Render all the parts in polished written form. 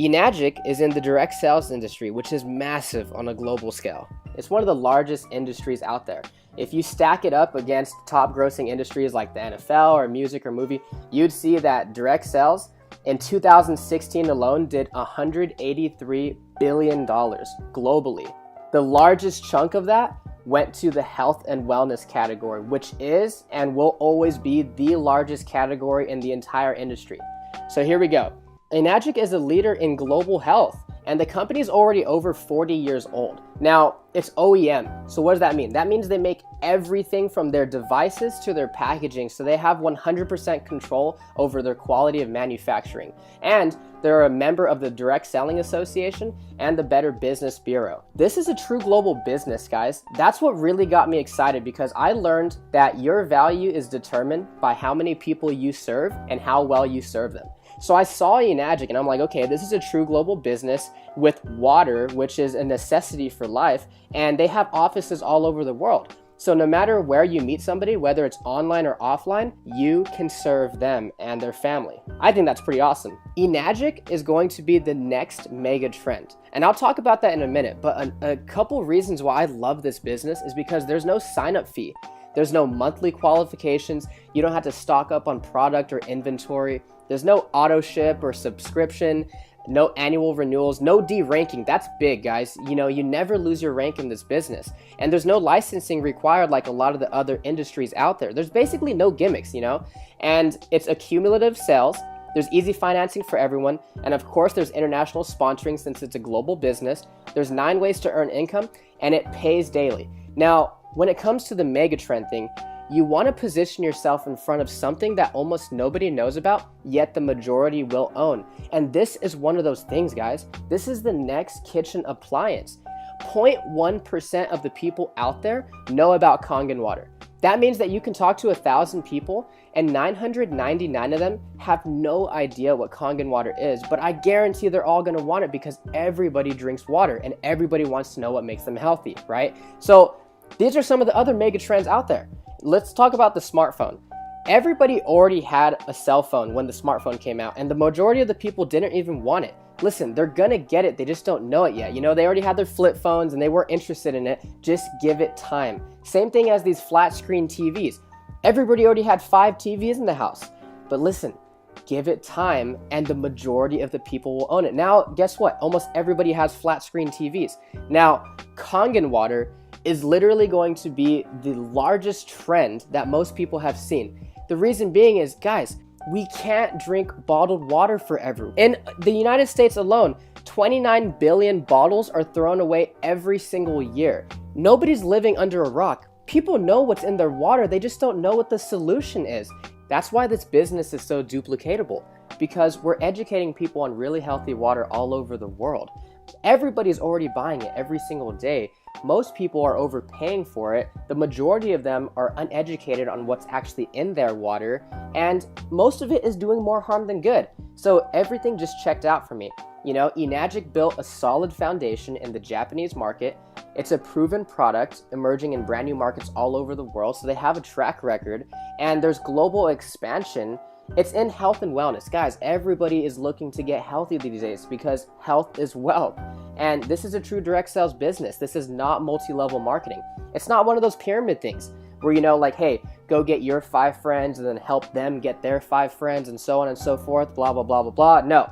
Enagic is in the direct sales industry, which is massive on a global scale. It's one of the largest industries out there. If you stack it up against top grossing industries like the NFL or music or movie, you'd see that direct sales in 2016 alone did $183 billion globally. The largest chunk of that went to the health and wellness category, which is and will always be the largest category in the entire industry. So here we go. Enagic is a leader in global health, and the company is already over 40 years old. Now, it's OEM, so what does that mean? That means they make everything from their devices to their packaging, so they have 100% control over their quality of manufacturing. And they're a member of the Direct Selling Association and the Better Business Bureau. This is a true global business, guys. That's what really got me excited, because I learned that your value is determined by how many people you serve and how well you serve them. So I saw Enagic and I'm like, okay, this is a true global business with water, which is a necessity for life, and they have offices all over the world. So no matter where you meet somebody, whether it's online or offline, you can serve them and their family. I think that's pretty awesome. Enagic is going to be the next mega trend. And I'll talk about that in a minute, but a couple reasons why I love this business is because there's no sign-up fee. There's no monthly qualifications. You don't have to stock up on product or inventory. There's no auto ship or subscription, no annual renewals, no de-ranking. That's big, guys. You never lose your rank in this business. And there's no licensing required like a lot of the other industries out there. There's basically no gimmicks, and it's accumulative sales. There's easy financing for everyone. And of course, there's international sponsoring since it's a global business. There's 9 ways to earn income, and it pays daily. Now, when it comes to the mega trend thing, you want to position yourself in front of something that almost nobody knows about, yet the majority will own. And this is one of those things, guys. This is the next kitchen appliance. 0.1% of the people out there know about Kangen water. That means that you can talk to 1,000 people and 999 of them have no idea what Kangen water is, but I guarantee they're all gonna want it because everybody drinks water and everybody wants to know what makes them healthy, right? So these are some of the other mega trends out there. Let's talk about the smartphone. Everybody already had a cell phone when the smartphone came out, and the majority of the people didn't even want it. Listen, they're gonna get it, they just don't know it yet. They already had their flip phones and they weren't interested in it. Just give it time. Same thing as these flat screen TVs. Everybody already had 5 TVs in the house. But listen, give it time and the majority of the people will own it. Now, guess what? Almost everybody has flat screen TVs. Now, Kangen water is literally going to be the largest trend that most people have seen. The reason being is, guys, we can't drink bottled water forever. In the United States alone, 29 billion bottles are thrown away every single year. Nobody's living under a rock. People know what's in their water, they just don't know what the solution is. That's why this business is so duplicatable, because we're educating people on really healthy water all over the world. Everybody's already buying it every single day. Most people are overpaying for it. The majority of them are uneducated on what's actually in their water, and most of it is doing more harm than good. So everything just checked out for me. Enagic built a solid foundation in the Japanese market. It's a proven product emerging in brand new markets all over the world, so they have a track record, and there's global expansion. It's in health and wellness. Guys, everybody is looking to get healthy these days because health is wealth. And this is a true direct sales business. This is not multi-level marketing. It's not one of those pyramid things where, hey, go get your 5 friends and then help them get their 5 friends and so on and so forth, blah, blah, blah, blah, blah. No,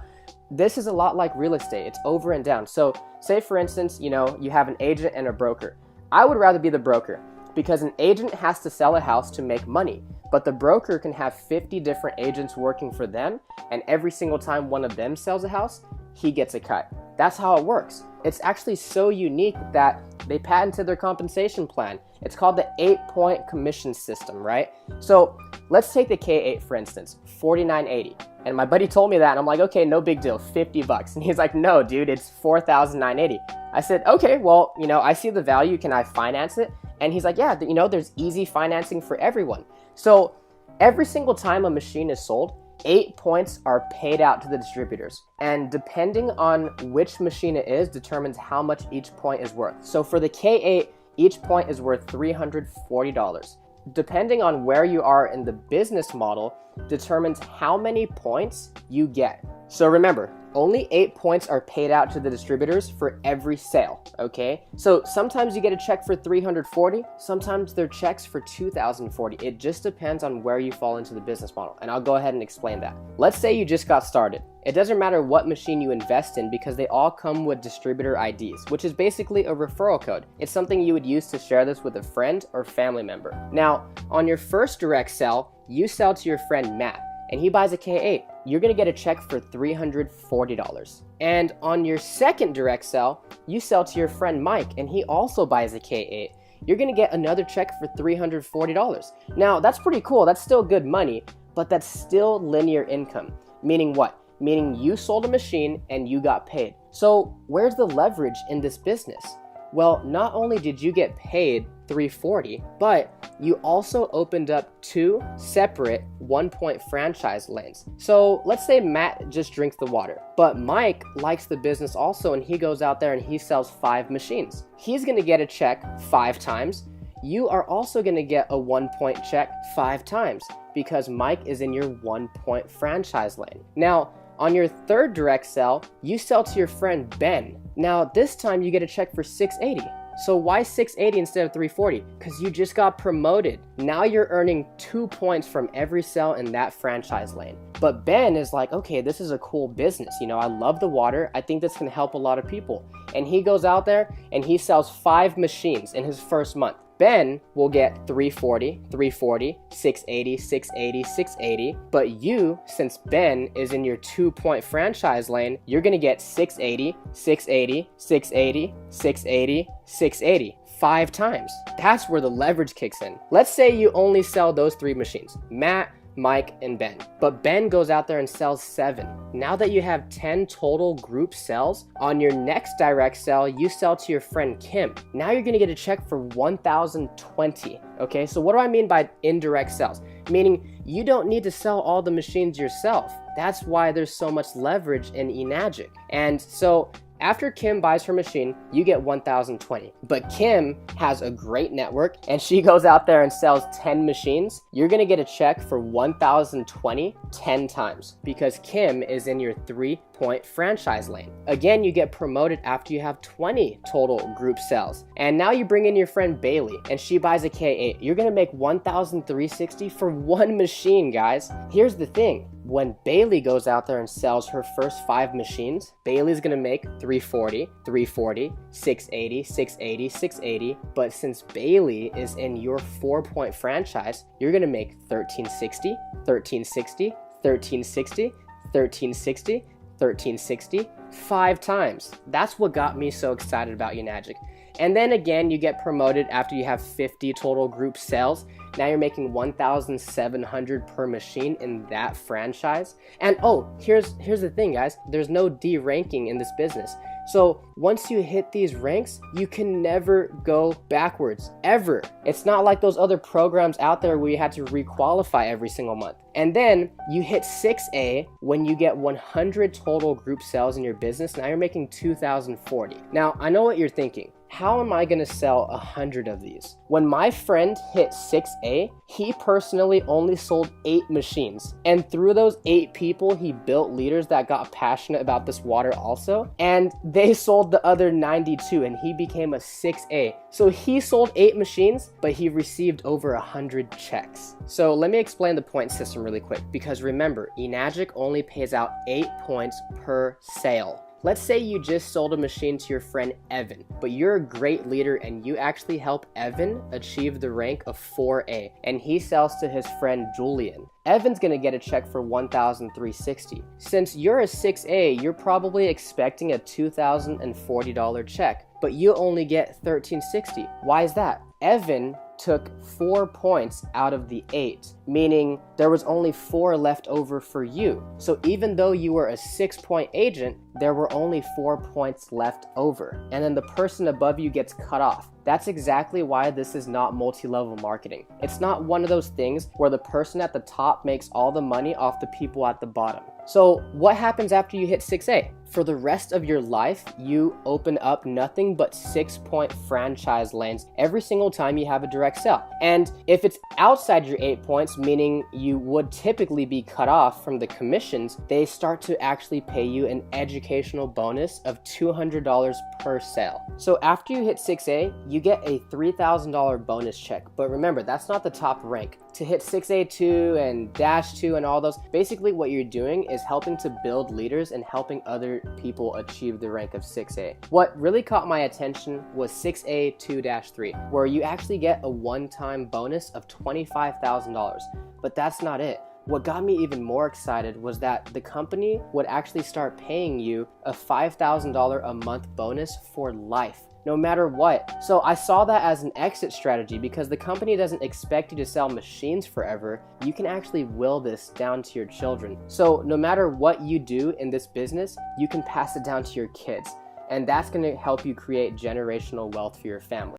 this is a lot like real estate. It's over and down. So say, for instance, you have an agent and a broker. I would rather be the broker because an agent has to sell a house to make money. But the broker can have 50 different agents working for them, and every single time one of them sells a house, he gets a cut. That's how it works. It's actually so unique that they patented their compensation plan. It's called the 8-point commission system, right? So let's take the K8 for instance, $49.80. And my buddy told me that, and I'm like, okay, no big deal, $50. And he's like, no, dude, it's $4,980. I said, okay, well, I see the value. Can I finance it? And he's like, yeah, there's easy financing for everyone. So every single time a machine is sold, 8 points are paid out to the distributors. And depending on which machine it is determines how much each point is worth. So for the K8, each point is worth $340. Depending on where you are in the business model determines how many points you get. So remember, only 8 points are paid out to the distributors for every sale, okay? So sometimes you get a check for 340, sometimes they're checks for 2,040. It just depends on where you fall into the business model, and I'll go ahead and explain that. Let's say you just got started. It doesn't matter what machine you invest in because they all come with distributor IDs, which is basically a referral code. It's something you would use to share this with a friend or family member. Now, on your first direct sell, you sell to your friend Matt, and he buys a K8. You're gonna get a check for $340. And on your second direct sell, you sell to your friend Mike, and he also buys a K8. You're gonna get another check for $340. Now, that's pretty cool. That's still good money, but that's still linear income. Meaning what? Meaning you sold a machine and you got paid. So where's the leverage in this business? Well, not only did you get paid $340, but you also opened up 2 separate 1-point franchise lanes. So let's say Matt just drinks the water, but Mike likes the business also, and he goes out there and he sells 5 machines. He's gonna get a check 5 times. You are also gonna get a 1-point check 5 times because Mike is in your 1-point franchise lane. Now, on your third direct sell, you sell to your friend Ben. Now, this time you get a check for $680. So why $680 instead of $340? Because you just got promoted. Now you're earning 2 points from every sell in that franchise lane. But Ben is like, okay, this is a cool business. You know, I love the water. I think this can help a lot of people. And he goes out there and he sells 5 machines in his first month. Ben will get $340, $340, $680, $680, $680. But you, since Ben is in your 2-point franchise lane, you're gonna get $680, $680, $680, $680, $680. 5 times. That's where the leverage kicks in. Let's say you only sell those 3 machines, Matt, Mike, and Ben. But Ben goes out there and sells 7. Now that you have 10 total group sales, on your next direct sell, you sell to your friend Kim. Now you're gonna get a check for $1,020. Okay, so what do I mean by indirect sales? Meaning you don't need to sell all the machines yourself. That's why there's so much leverage in Enagic. And so after Kim buys her machine, you get $1,020. But Kim has a great network and she goes out there and sells 10 machines. You're gonna get a check for $1,020 10 times because Kim is in your 3-point franchise lane. Again, you get promoted after you have 20 total group sales. And now you bring in your friend Bailey and she buys a K8. You're gonna make $1,360 for 1 machine, guys. Here's the thing. When Bailey goes out there and sells her first 5 machines, Bailey's gonna make $340, $340, $680, $680, $680. But since Bailey is in your 4-point franchise, you're gonna make $1,360, $1,360, $1,360, $1,360, $1,360, 5 times. That's what got me so excited about Enagic. And then again, you get promoted after you have 50 total group sales. Now you're making $1,700 per machine in that franchise. And oh, here's the thing, guys. There's no D ranking in this business. So once you hit these ranks, you can never go backwards, ever. It's not like those other programs out there where you had to requalify every single month. And then you hit 6A when you get 100 total group sales in your business. Now you're making $2,040. Now, I know what you're thinking. How am I gonna sell 100 of these? When my friend hit 6A, he personally only sold 8 machines. And through those 8 people, he built leaders that got passionate about this water also. And they sold the other 92 and he became a 6A. So he sold 8 machines, but he received over 100 checks. So let me explain the point system really quick, because remember, Enagic only pays out 8 points per sale. Let's say you just sold a machine to your friend Evan, but you're a great leader and you actually help Evan achieve the rank of 4A, and he sells to his friend Julian. Evan's gonna get a check for $1,360. Since you're a 6A, you're probably expecting a $2,040 check, but you only get $1,360. Why is that? Evan took 4 points out of the 8, meaning there was only 4 left over for you. So even though you were a 6-point agent, there were only 4 points left over. And then the person above you gets cut off. That's exactly why this is not multi-level marketing. It's not one of those things where the person at the top makes all the money off the people at the bottom. So what happens after you hit 6A? For the rest of your life, you open up nothing but 6-point franchise lanes every single time you have a direct direct sale. And if it's outside your 8 points, meaning you would typically be cut off from the commissions, they start to actually pay you an educational bonus of $200 per sale. So after you hit 6A, you get a $3,000 bonus check. But remember, that's not the top rank. To hit 6A2 and Dash 2 and all those, basically what you're doing is helping to build leaders and helping other people achieve the rank of 6A. What really caught my attention was 6A2-3, where you actually get a one-time bonus of $25,000. But that's not it. What got me even more excited was that the company would actually start paying you a $5,000 a month bonus for life, no matter what. So I saw that as an exit strategy because the company doesn't expect you to sell machines forever. You can actually will this down to your children. So no matter what you do in this business, you can pass it down to your kids. And that's going to help you create generational wealth for your family.